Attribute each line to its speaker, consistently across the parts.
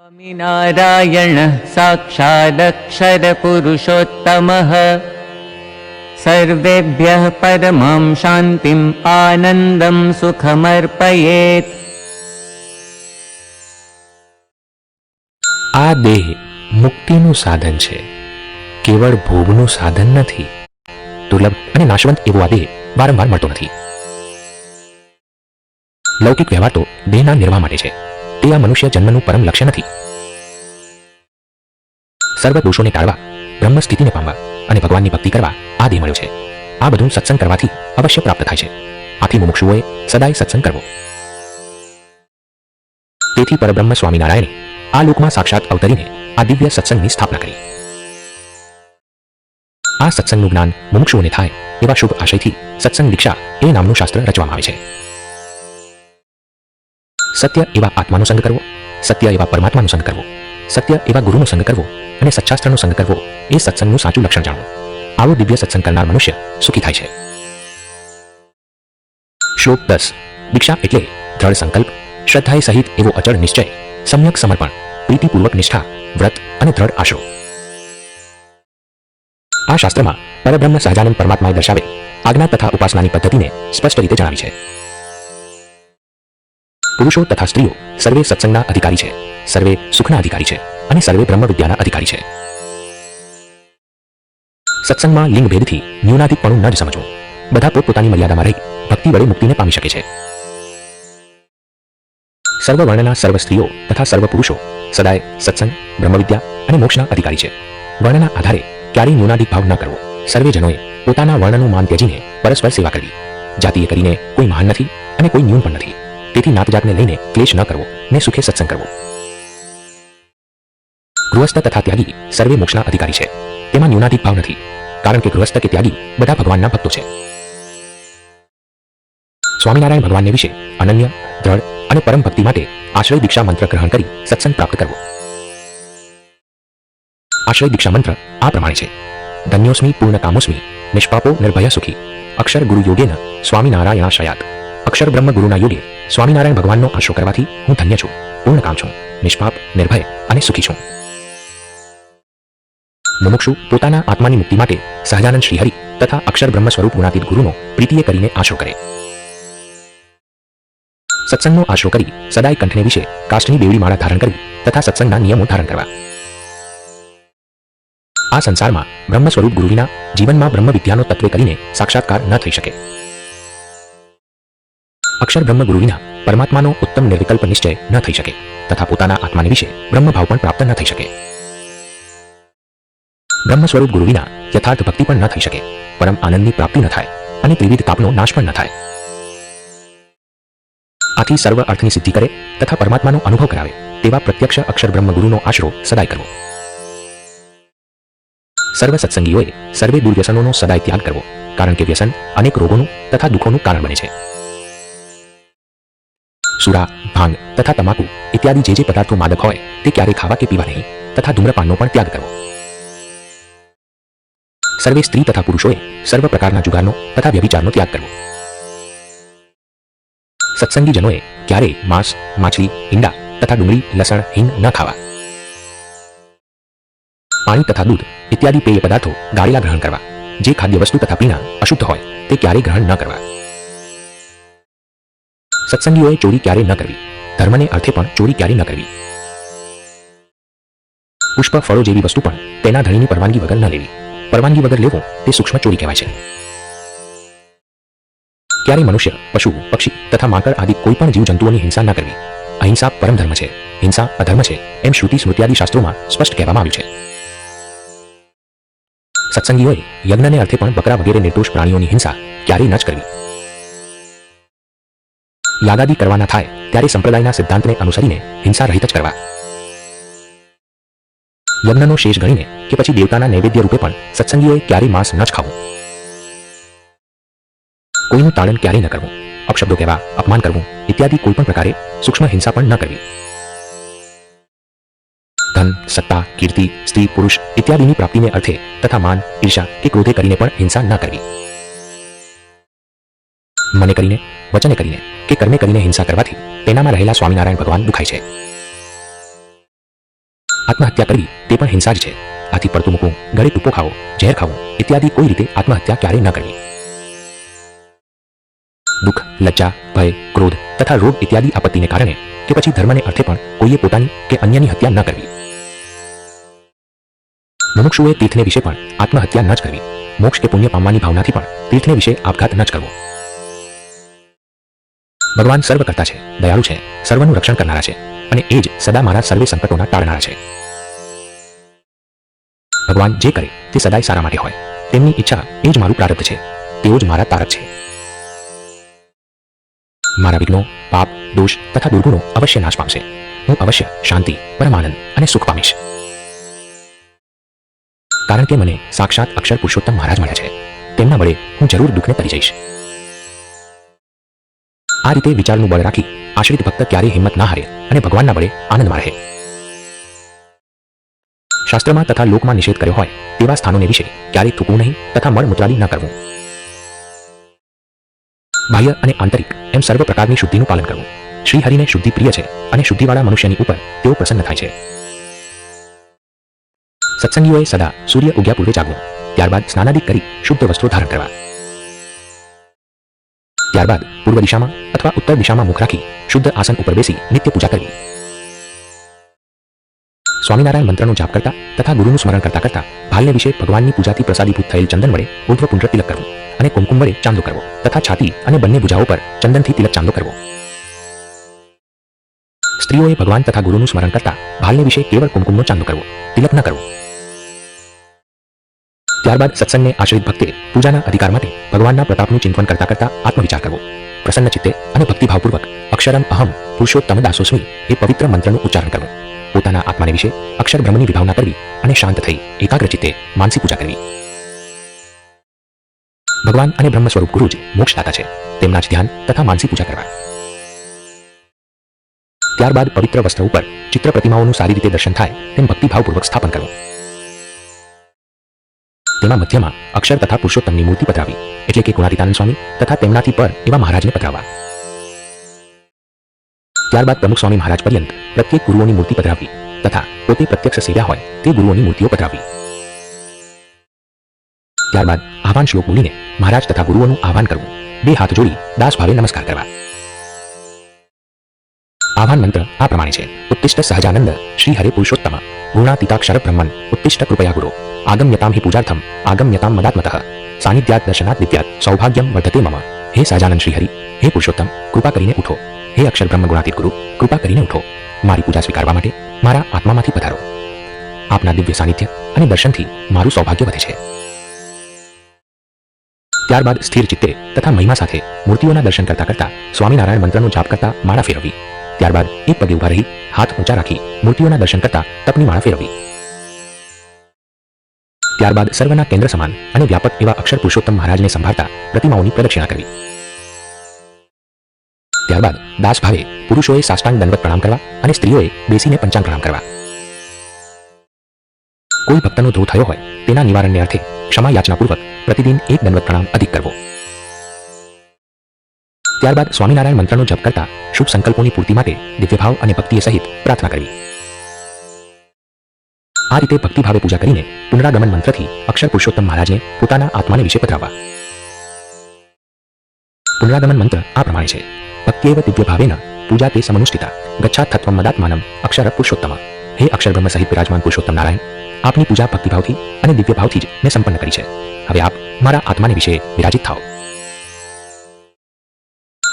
Speaker 1: स्वामिनारायणः साक्षादक्षरपुरुषोत्तमः सर्वेभ्यः परमां शान्तिम् आनन्दं सुखमर्पयेत्।
Speaker 2: आ देह मुक्तिનું સાધન છે, કેવળ ભોગનું સાધન નથી। દુર્લભ અને નાશવંત એવો આ દેહ વારંવાર મળતો નથી। લૌકિક વ્યવહાર તો દેહના નિર્વાહ માટે છે, તે આ મનુષ્ય જન્મનું પરમ લક્ષ્ય નથી। સર્વ દોષોને ટાળવા, બ્રહ્મ સ્થિતિને પામવા અને ભગવાનની ભક્તિ કરવા આ દેહ મળ્યો છે। આ બધું સત્સંગ કરવાથી અવશ્ય પ્રાપ્ત થાય છે। આથી મુમુક્ષુઓએ સદાય સત્સંગ કરવો। તેથી પરબ્રહ્મ સ્વામિનારાયણે આ લોકમાં સાક્ષાત અવતરીને આ દિવ્ય સત્સંગની સ્થાપના કરી। આ સત્સંગનું જ્ઞાન મુમુક્ષુઓને થાય એવા શુભ આશયથી સત્સંગ દીક્ષા એ નામનું શાસ્ત્ર રચવામાં આવે છે। સત્ય એવા આત્માનો સંગ કરવો, સત્ય એવા પરમાત્માનો સંગ કરવો, સત્ય એવા ગુરુનો સંગ કરવો અને સચ્ચાસ્ત્રનો સંગ કરવો એ સત્સંગનું સાચું લક્ષણ જાણવું। આવો દિવ્ય સત્સંગ કરનાર મનુષ્ય સુખી થાય છે। શ્લોક 10। દીક્ષા એટલે દ્રઢ સંકલ્પ, શ્રદ્ધાએ સહિત એવો અચળ નિશ્ચય, સમ્યક સમર્પણ, પ્રીતિપૂર્વક નિષ્ઠા, વ્રત અને દ્રઢ આશરો। આ શાસ્ત્રમાં પરબ્રહ્મ સહજાનંદ પરમાત્માએ દર્શાવેલ આજ્ઞા તથા ઉપાસનાની પદ્ધતિને સ્પષ્ટ રીતે જણાવી છે। પુરુષો તથા સ્ત્રીઓ સર્વે સત્સંગના અધિકારી છે, સર્વે સુખના અધિકારી છે અને સર્વે બ્રહ્મ વિદ્યાના અધિકારી છે। સત્સંગમાં લિંગ ભેદથી ન્યૂનાધિકપણું ન જ સમજવું। બધા પોતપોતાની મર્યાદામાં રહી ભક્તિ વડે મુક્તિને પામી શકે છે। સર્વ વર્ણના સર્વ સ્ત્રીઓ તથા સર્વ પુરુષો સદાય સત્સંગ, બ્રહ્મવિદ્યા અને મોક્ષના અધિકારી છે। વર્ણના આધારે ક્યારેય ન્યૂનાધિક ભાવ ન કરવો। સર્વે જનોએ પોતાના વર્ણનું માન ત્યજીને પરસ્પર સેવા કરવી। જાતિએ કરીને કોઈ મહાન નથી અને કોઈ ન્યૂન પણ નથી, તેથી નાતજાતને લઈને ક્લેશ ન કરવો ને સુખે સત્સંગ કરવો। ગૃહસ્થ તથા ત્યાગી સર્વે મોક્ષના અધિકારી છે, તેમાં ન્યૂનાધિક ભાવ નથી, કારણ કે ગૃહસ્થ કે ત્યાગી બધા ભગવાનના ભક્તો છે। સ્વામિનારાયણ ભગવાનને વિશે અનન્ય, દ્રઢ અને પરમ ભક્તિ માટે આશ્રય દીક્ષા મંત્ર ગ્રહણ કરી સત્સંગ પ્રાપ્ત કરવો। આશ્રય દીક્ષા મંત્ર આ પ્રમાણે છે: ધન્યોસ્મિ પૂર્ણ કામોસ્મિ, નિષ્પાપો નિર્ભય સુખી, અક્ષર ગુરુ યોગેન સ્વામિનારાયણાશ્રયાત। અક્ષર બ્રહ્મ ગુરુના યોગે સ્વામિનારાયણ ભગવાનનો આશ્રય કરવાથી હું ધન્ય છું, પૂર્ણ કામ છું, નિષ્પાપ, નિર્ભય અને સુખી છું। મુમુક્ષુ પોતાના આત્માની મુક્તિ માટે સહજાનંદ શ્રીહરિ તથા અક્ષર બ્રહ્મ સ્વરૂપ ગુણાતીત ગુરુનો પ્રીતિએ કરીને આશરો કરે। સત્સંગનો આશરો કરી સદાય કંઠને વિશે કાષ્ઠની બેવડી માળા ધારણ કરવી તથા સત્સંગના નિયમો ધારણ કરવા। આ સંસારમાં બ્રહ્મ સ્વરૂપ ગુરુ વિના જીવનમાં બ્રહ્મ વિદ્યાનો તત્વે કરીને સાક્ષાત્કાર ન થઈ શકે। અક્ષર બ્રહ્મ ગુરુ વિના પરમાત્માનો ઉત્તમ નિર્વિકલ્પ નિશ્ચય ન થઈ શકે તથા પોતાના આત્માને વિશે બ્રહ્મ ભાવ પણ પ્રાપ્ત ન થઈ શકે। બ્રહ્મ સ્વરૂપ ગુરુ વિના યથાર્થ ભક્તિ પણ ન થઈ શકે, પરમ આનંદની પ્રાપ્તિ ન થાય અને ત્રિવિધ તાપનો નાશ પણ ન થાય। આથી સર્વ અર્થની સિદ્ધિ કરે તથા પરમાત્માનો અનુભવ કરાવે તેવા પ્રત્યક્ષ અક્ષર બ્રહ્મ ગુરુનો આશરો સદાય કરવો। સર્વ સત્સંગીઓએ સર્વે દુર્વ્યસનોનો સદાય ત્યાગ કરવો, કારણ કે વ્યસન અનેક રોગોનું તથા દુઃખોનું કારણ બને છે। સુરા, ભાંગ તથા તમાકુ ઇત્યાદિ જે પદાર્થો માદક હોય તે ક્યારેય ખાવા કે પીવા નહીં તથા ધૂમ્રપાનનો પણ ત્યાગ કરવો। સર્વે સ્ત્રી તથા પુરુષોએ સર્વ પ્રકારના જુગારનો તથા વ્યભિચારનો ત્યાગ કરવો। સત્સંગી જનોએ ક્યારેય માંસ, માછલી, ઈંડા તથા ડુંગળી, લસણ, હિંગ ન ખાવા। પાણી તથા દૂધ ઇત્યાદિ પેય પદાર્થો ગાળેલા ગ્રહણ કરવા। જે ખાદ્ય વસ્તુ તથા પીણા અશુદ્ધ હોય તે ક્યારેય ગ્રહણ ન કરવા। સત્સંગીઓએ ચોરી ક્યારેય ન કરવી, ધર્મને અર્થે પણ ચોરી ક્યારેય ન કરવી। પુષ્પ, ફળો જેવી વસ્તુ પણ તેના ધણીની પરવાનગી વગર ન લેવી, પરવાનગી વગર લેવો તે સૂક્ષ્મ ચોરી કહેવાય છે। ક્યારેય મનુષ્ય, પશુ, પક્ષી તથા માંકડ આદિ કોઈ પણ જીવ જંતુઓની હિંસા ન કરવી। અહિંસા પરમ ધર્મ છે, હિંસા અધર્મ છે એમ શ્રુતિ સ્મૃત્યાદિ શાસ્ત્રોમાં સ્પષ્ટ કહેવામાં આવ્યું છે। સત્સંગીઓએ યજ્ઞને અર્થે પણ બકરા વગેરે નિર્દોષ પ્રાણીઓની હિંસા ક્યારેય ન જ કરવી। યાગાદિ કરવાના થાય ત્યારે સંપ્રદાયના સિદ્ધાંતને અનુસરીને હિંસા રહિત જ કરવા। યજ્ઞનો શેષ ગણીને કે પછી દેવતાના નૈવેદ્ય રૂપે પણ સત્સંગીઓએ ક્યારેય માંસ ન જ ખાવું। કોઈનું તાડન ક્યારેય ન કરવું, અપશબ્દો કહેવા, અપમાન કરવું ઇત્યાદિ કોઈ પણ પ્રકારે સૂક્ષ્મ હિંસા પણ ન કરવી। ધન, સત્તા, કીર્તિ, સ્ત્રી, પુરુષ ઇત્યાદિની પ્રાપ્તિને અર્થે તથા માન, ઈર્ષા કે ક્રોધે કરીને પણ હિંસા ન કરવી। મને કરીને, વચને કરીને કે કર્મે કરીને હિંસા કરવાથી તેનામાં રહેલા સ્વામિનારાયણ ભગવાન દુખાય છે। આત્મહત્યા કરવી તે પણ હિંસા જ છે. આથી પડતું મૂકવું, ગળે ટૂંપો ખાવો, ઝેર ખાવું ઇત્યાદિ કોઈ રીતે આત્મહત્યા ક્યારેય ન કરવી. દુઃખ, લજ્જા, ભય, ક્રોધ તથા રોગ ઇત્યાદિ આપત્તિને કારણે કે પછી ધર્મને અર્થે પણ કોઈએ પોતાની કે અન્યની હત્યા ન કરવી. મુમુક્ષુએ તીર્થને વિશે પણ આત્મહત્યા ન જ કરવી. મોક્ષ કે પુણ્ય પામવાની ભાવનાથી પણ તીર્થને વિશે આપઘાત ન જ કરવો. ભગવાન સર્વકર્તા છે, દયાળુ છે, સર્વનું રક્ષણ કરનારા છે અને એ જ સદા મારા સર્વે સંકટોના ટાળનારા છે. ભગવાન જે કરે તે સદાય સારા માટે હોય. તેમની ઈચ્છા એ જ મારું પ્રારબ્ધ છે. તેઓ જ મારા તારક છે. મારા વિઘ્નો, પાપ, દોષ તથા દુર્ગુણો અવશ્ય નાશ પામશે. હું અવશ્ય શાંતિ, પરમાનંદ અને સુખ પામીશ. કારણ કે મને સાક્ષાત અક્ષર પુરુષોત્તમ મહારાજ મળ્યા છે. તેમના વડે હું જરૂર દુઃખને તરી જઈશ. આ રીતે વિચારનું બળ રાખી આશ્રિત ભક્ત ક્યારેય હિંમત ના હારે અને ભગવાનના વડે આનંદમાં રહે. શાસ્ત્રમાં તથા લોકમાં નિષેધ કર્યો હોય તેવા સ્થાનોને વિશે ક્યારેય થૂકવું નહીં તથા મળમૂત્રાદિ ન કરવું. બાહ્ય અને આંતરિક એમ સર્વ પ્રકારની શુદ્ધિનું પાલન કરવું. શ્રી હરિને શુદ્ધિ પ્રિય છે અને શુદ્ધિવાળા મનુષ્યની ઉપર તેઓ પ્રસન્ન થાય છે. સત્સંગીઓએ સદા સૂર્ય ઉગ્યા પૂર્વે જાગવું. ત્યારબાદ સ્નાનાદિક કરી શુદ્ધ વસ્ત્રો ધારણ કરવા. ત્યારબાદ પૂર્વ દિશામાં અથવા ઉત્તર દિશામાં મુખ રાખી શુદ્ધ આસન ઉપર બેસી નિત્ય પૂજા કરવી. સ્વામિનારાયણ મંત્રનો જાપ કરતા તથા ગુરુનું સ્મરણ કરતા કરતા ભાલને વિશે ભગવાનની પૂજાથી પ્રસાદીભૂત થયેલ ચંદન વડે ઉર્ધ્વ પુંડ્ર તિલક કરવું અને કુમકુમ વડે ચાંદો કરવો તથા છાતી અને બંને ભુજાઓ પર ચંદનથી તિલક ચાંદો કરવો. સ્ત્રીઓએ ભગવાન તથા ગુરુનું સ્મરણ કરતા ભાલને વિશે કેવળ કુમકુમનો ચાંદો કરવો, તિલક ન કરવો. ત્યારબાદ સત્સંગને આશ્રિત ભક્તે પૂજાના અધિકાર માટે ભગવાનના પ્રતાપનું ચિંતન કરતા કરતા આત્મવિચાર કરવો. પ્રસન્ન ચિત્તે અને ભક્તિભાવપૂર્વક અક્ષરમ અહમ પુરુષોત્તમ દાસોસ્મિ એ પવિત્ર મંત્રનું ઉચ્ચારણ કરવું. પોતાના આત્માને વિશે અક્ષર બ્રહ્મની વિભાવના કરવી અને શાંત થઈ એકાગ્ર ચિત્તે માનસી પૂજા કરવી. ભગવાન અને બ્રહ્મ સ્વરૂપ ગુરુ જ મોક્ષદાતા છે. તેમના જ ધ્યાન તથા માનસી પૂજા કરવા. ત્યારબાદ પવિત્ર વસ્ત્ર ઉપર ચિત્ર પ્રતિમાઓનું સારી રીતે દર્શન થાય તેમ ભક્તિભાવપૂર્વક સ્થાપન કરવું. તેમાં મધ્યમાં અક્ષર તથા પુરુષોત્તમની મૂર્તિ પધરાવી એટલે કે ગુણાતીતાનંદ સ્વામી તથા તેમનાથી પર એવા મહારાજને પધરાવવા. ત્યારબાદ પ્રમુખ સ્વામી મહારાજ પર્યંત પ્રત્યેક ગુરુઓની મૂર્તિ પધરાવી તથા પોતે પ્રત્યક્ષ સેવ્યા હોય તે ગુરુઓની મૂર્તિઓ પધરાવી. ત્યારબાદ આહવાન શ્લોક બોલીને મહારાજ તથા ગુરુઓનું આહવાન કરવું. બે હાથ જોડી દાસ ભાવે નમસ્કાર કરવા. આહવાન મંત્ર આ પ્રમાણે છે. ઉત્તિષ્ઠ સહજાનંદ શ્રી હરે પુરુષોત્તમ ગુણાતીતાક્ષર બ્રહ્મન ઉત્તિષ્ઠ કૃપયા ગુરો આગમ્યતામ હિ પૂજાર્થમ આગમ્યતામ મદાત્મતઃ સાનિધ્યાત દર્શનાત વિદ્યાત સૌભાગ્યમ વર્ધતે મમ. હે સહજાનંદ શ્રી હરિ, હે પુરુષોત્તમ, કૃપા કરીને ઉઠો. હે અક્ષર બ્રહ્મ ગુણાતીત ગુરુ, કૃપા કરીને ઉઠો. મારી પૂજા સ્વીકારવા માટે મારા આત્મામાંથી પધારો. આપના દિવ્ય સાનિધ્ય અને દર્શનથી મારું સૌભાગ્ય વધે છે. ત્યારબાદ સ્થિર ચિત્તે તથા મહિમા સાથે મૂર્તિઓના દર્શન કરતા કરતા સ્વામિનારાયણ મંત્રનો જાપ કરતા માળા ફેરવવી. ત્યારબાદ એક પગે ઉભા રહી હાથ ઊંચા રાખી મૂર્તિઓના દર્શન કરતા તપની માળા ફેરવવી. ત્યારબાદ સર્વના કેન્દ્ર સમાન અને વ્યાપક એવા અક્ષર પુરુષોત્તમ મહારાજને સંભાળતા પ્રતિમાઓની પ્રદક્ષિણા કરવી. ત્યારબાદ દાસ ભાવે પુરુષોએ સાષ્ટાંગ દંડવત પ્રણામ કરવા અને સ્ત્રીઓએ બેસીને પંચાંગ પ્રણામ કરવા. કોઈ ભક્તનો ધ્રોહ થયો હોય તેના નિવારણને અર્થે ક્ષમા યાચનાપૂર્વક પ્રતિદિન એક દંડવત પ્રણામ અધિક કરવો. ત્યારબાદ સ્વામિનારાયણ મંત્રનો જપ કરતા શુભ સંકલ્પોની પૂર્તિ માટે દિવ્યભાવ અને ભક્તિએ સહિત પ્રાર્થના કરવી. આ રીતે ભક્તિભાવે પૂજા કરીને પુનરાગમન મંત્રથી અક્ષર પુરુષોત્તમ મહારાજને પોતાના આત્માને વિશે પધરાવવા. પુનરાગમન મંત્ર આ પ્રમાણે છે. ભક્ત્યેવ દિવ્ય ભાવેન પૂજા તે સમનુષ્ઠિતા ગચ્છાત તત્વમ મદાત્માનમ અક્ષર પુરુષોત્તમ. હે અક્ષર બ્રહ્મ સહિત બિરાજમાન પુરુષોત્તમ નારાયણ, આપની પૂજા ભક્તિભાવથી અને દિવ્ય ભાવથી જ મેં સંપન્ન કરી છે. હવે આપ મારા આત્માને વિશે વિરાજિત થાઓ.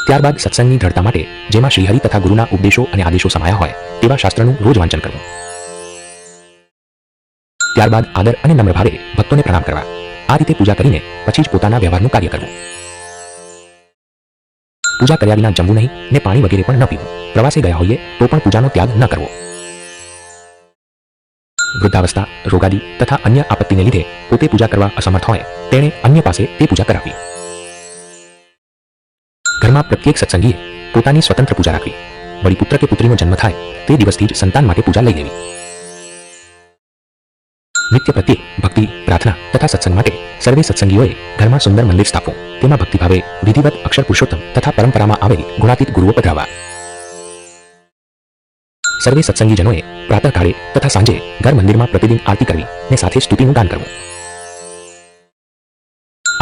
Speaker 2: ત્યારબાદ સત્સંગની દ્રઢતા માટે જેમાં શ્રીહરિ તથા ગુરુના ઉપદેશો અને આદેશો સમાયા હોય તેવા શાસ્ત્રનું રોજ વાંચન કરવું. ત્યારબાદ આદર અને નમ્ર ભાવે ભક્તોને પ્રણામ કરવા. આ રીતે પૂજા કરીને પછી જ પોતાના વ્યવહારનું કાર્ય કરવું. પૂજા કર્યા વિના જમવું નહીં ને પાણી વગેરે પણ ન પીવું. પ્રવાસે ગયા હોઈએ તો પણ પૂજાનો ત્યાગ ન કરવો. વૃદ્ધાવસ્થા, રોગાદી તથા અન્ય આપત્તિને લીધે પોતે પૂજા કરવા અસમર્થ હોય તેણે અન્ય પાસે તે પૂજા કરાવવી. ઘરમાં પ્રત્યેક સત્સંગીએ પોતાની સ્વતંત્ર પૂજા રાખવી. વળી પુત્ર કે પુત્રીનો જન્મ થાય તે દિવસથી જ સંતાન માટે પૂજા લઈ લેવી. નિત્ય પ્રત્યે ભક્તિ, પ્રાર્થના તથા સત્સંગ માટે સર્વે સત્સંગીઓએ ઘરમાં સુંદર મંદિર સ્થાપવું. તેમાં ભક્તિભાવે વિધિવત અક્ષર પુરુષોત્તમ તથા પરંપરામાં આવેલી ગુણાતીત ગુરુઓ પધરાવવા. સર્વે સત્સંગીજનોએ પ્રાતઃકાળે તથા સાંજે ઘર મંદિરમાં પ્રતિદિન આરતી કરવી ને સાથે સ્તુતિનું ગાન કરવું.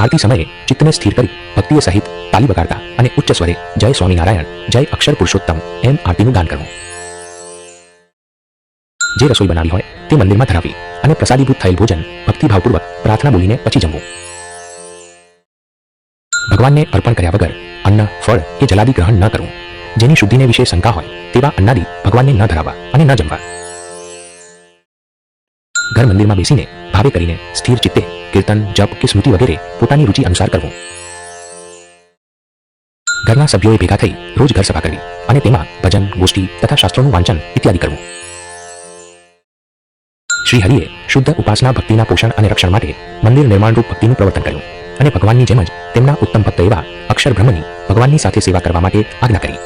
Speaker 2: આરતી સમયે ચિત્તને સ્થિર કરી ભક્તિએ સહિત તાલી વગાડતા અને ઉચ્ચ સ્વરે જય સ્વામિનારાયણ, જય અક્ષર પુરુષોત્તમ એમ આરતીનું ગાન કરવું. જે રસોઈ બનાવી હોય તે મંદિરમાં ધરાવવી અને પ્રસાદીભૂત થયેલ ભોજન ભક્તિભાવપૂર્વક પ્રાર્થના બોલીને પછી જમવું. ભગવાનને અર્પણ કર્યા વગર અન્ન, ફળ કે જલાદી ગ્રહણ ન કરવું. જેની શુદ્ધિને વિશે શંકા હોય તેવા અન્નાદી ભગવાનને ન ધરાવવા અને ન જમવા. ઘર મંદિરમાં બેસીને ભાવે કરીને સ્થિર ચિત્તે કીર્તન, જપ કે સ્મૃતિ વગેરે પોતાની રુચિ અનુસાર કરવું. ઘરના સભ્યોએ ભેગા થઈ રોજ ઘર સભા કરવી અને તેમાં ભજન, ગોષ્ઠી તથા શાસ્ત્રોનું વાંચન ઇત્યાદિ કરવું. શ્રી હરિએ શુદ્ધ ઉપાસના ભક્તિના પોષણ અને રક્ષણ માટે મંદિર નિર્માણરૂપ ભક્તિનું પ્રવર્તન કર્યું અને ભગવાનની જેમ જ તેમના ઉત્તમ ભક્ત એવા અક્ષર બ્રહ્મની ભગવાનની સાથે સેવા કરવા માટે આજ્ઞા કરી.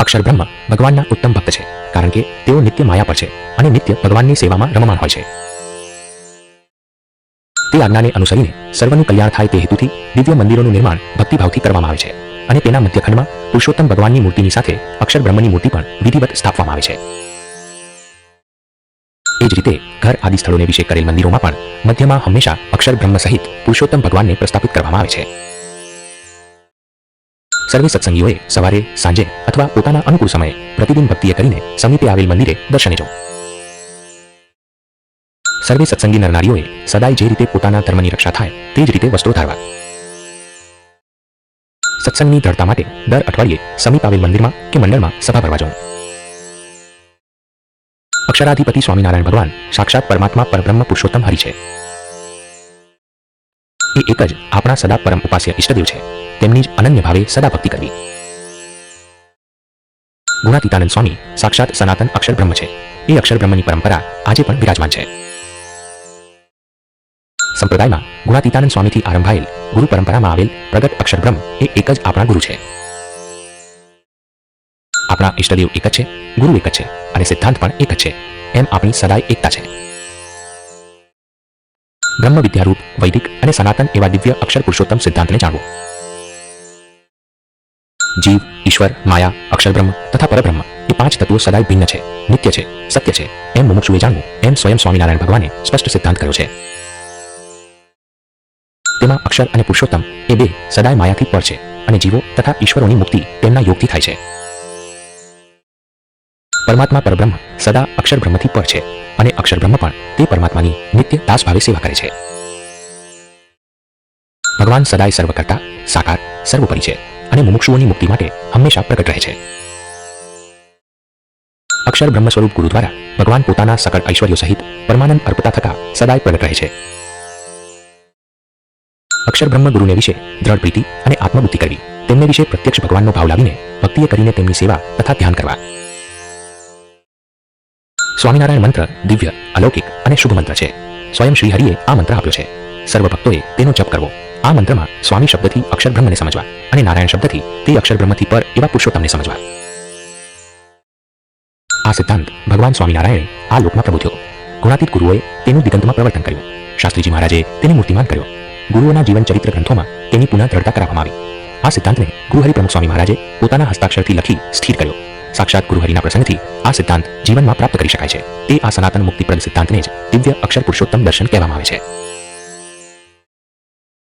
Speaker 2: અક્ષર બ્રહ્મ ભગવાનના ઉત્તમ ભક્ત છે, કારણ કે તેઓ નિત્ય માયા પર છે અને નિત્ય ભગવાનની સેવામાં રમમાણ હોય છે. તે આજ્ઞાને અનુસરીને સર્વનું કલ્યાણ થાય તે હેતુથી દિવ્ય મંદિરોનું નિર્માણ ભક્તિભાવથી કરવામાં આવે છે અને તેના મધ્યખંડમાં પુરુષોત્તમ ભગવાનની મૂર્તિની સાથે અક્ષર બ્રહ્મની મૂર્તિ પણ વિધિવત સ્થાપવામાં આવે છે. એ જ રીતે ઘર આદિ સ્થળોને વિશે કરેલ મંદિરોમાં પણ મધ્યમાં હંમેશા અક્ષર બ્રહ્મ સહિત પુરુષોત્તમ ભગવાનને પ્રસ્થાપિત કરવામાં આવે છે. સર્વે સત્સંગીઓએ સવારે, સાંજે અથવા પોતાના અનુકૂળ સમયે પ્રતિદિન ભક્તિએ કરીને સમીપે આવેલ મંદિરે દર્શને જવું. સર્વે સત્સંગી નરનારીઓએ સદાય જે રીતે પોતાના ધર્મની રક્ષા થાય તે જ રીતે વસ્ત્રો ધારવા. સત્સંગની દ્રઢતા માટે દર અઠવાડિયે સમીપ આવેલ મંદિરમાં કે મંડળમાં સભા ભરવા જવું. અક્ષરાધિપતિ સ્વામિનારાયણ ભગવાન સાક્ષાત પરમાત્મા પરબ્રહ્મ પુરુષોત્તમ હરિ છે. એ એક જ આપણા સદા પરમ ઉપાસ્ય ઇષ્ટદેવ છે. તેમની જ અનન્ય ભાવે સદા ભક્તિ કરવી. ગુણાતીતાનંદ સ્વામી સાક્ષાત સનાતન અક્ષર બ્રહ્મ છે. એ અક્ષર બ્રહ્મની પરંપરા આજે પણ વિરાજમાન છે. સંપ્રદાયમાં ગુણાતીતાનંદ સ્વામીથી આરંભાયેલ ગુરુ પરંપરામાં આવેલ પ્રગટ અક્ષર બ્રહ્મ એ એક જ આપણા ગુરુ છે. આપણા ઇષ્ટદેવ એક જ છે, ગુરુ એક જ છે અને સિદ્ધાંત પણ એક જ છે. એમ આપણી સદાય એકતા છે. બ્રહ્મ વિદ્યારૂપ વૈદિક અને સનાતન એવા દિવ્ય અક્ષર પુરુષોત્તમ સિદ્ધાંતને જાણવો. જીવ, ઈશ્વર, માયા, અક્ષર બ્રહ્મ તથા પરબ્રહ્મ એ પાંચ તત્વો સદાય ભિન્ન છે, નિત્ય છે, સત્ય છે એમ મુમુક્ષુએ જાણવું એમ સ્વયં સ્વામિનારાયણ ભગવાને સ્પષ્ટ સિદ્ધાંત કર્યો છે. તેમાં અક્ષર અને પુરુષોત્તમ એ બે સદાય માયાથી પર છે અને જીવો તથા ઈશ્વરોની મુક્તિ તેમના યોગથી થાય છે. પરમાત્મા પરબ્રહ્મ સદા અક્ષર બ્રહ્મથી પર છે અને અક્ષર બ્રહ્મ પણ તે પરમાત્માની નિત્ય દાસ ભાવે સેવા કરે છે. ભગવાન સદાય સર્વકર્તા, સાકાર, સર્વોપરી છે અને મુમુક્ષુઓની મુક્તિ માટે હંમેશા પ્રગટ રહે છે. અક્ષર બ્રહ્મ સ્વરૂપ ગુરુ દ્વારા ભગવાન પોતાના સકળ ઐશ્વર્યો સહિત પરમાનંદ અર્પતા થતા સદાય પ્રગટ રહે છે. અક્ષર બ્રહ્મ ગુરુને વિશે દ્રઢ પ્રીતિ અને આત્મબુદ્ધિ કરવી, તેમને વિશે પ્રત્યક્ષ ભગવાનનો ભાવ લાવીને ભક્તિએ કરીને તેમની સેવા તથા ધ્યાન કરવા. સ્વામિનારાયણ મંત્ર દિવ્ય, અલૌકિક અને શુભ મંત્ર છે. સ્વયં શ્રી હરિએ આ મંત્ર આપ્યો છે. સર્વ ભક્તોએ તેનો જપ કરવો. આ મંત્રમાં સ્વામી શબ્દથી અક્ષર બ્રહ્મને સમજવા અને નારાયણ શબ્દથી તે અક્ષર બ્રહ્મથી પર એવા પુરુષોત્તમને સમજવા. આ સિદ્ધાંત ભગવાન સ્વામિનારાયણે આ લોકમાં પ્રબોધ્યો. ગુણાતીત ગુરુઓએ તેનું દિગંતમાં પ્રવર્તન કર્યું. શાસ્ત્રીજી મહારાજે તેને મૂર્તિમાન કર્યો. ગુરુઓના જીવન ચરિત્ર ગ્રંથોમાં તેની પુનઃ દ્રઢતા કરાવવામાં આવી. આ સિદ્ધાંતને ગુરુહરિ પ્રમુખ સ્વામી મહારાજે પોતાના હસ્તાક્ષરથી લખી સ્થિર કર્યો. સાક્ષાત ગુરુહરિના પ્રસંગથી આ સિદ્ધાંત જીવનમાં પ્રાપ્ત કરી શકાય છે. તે આ સનાતન મુક્તિપ્રદ સિદ્ધાંતને જ દિવ્ય અક્ષર પુરુષોત્તમ દર્શન કહેવામાં આવે છે.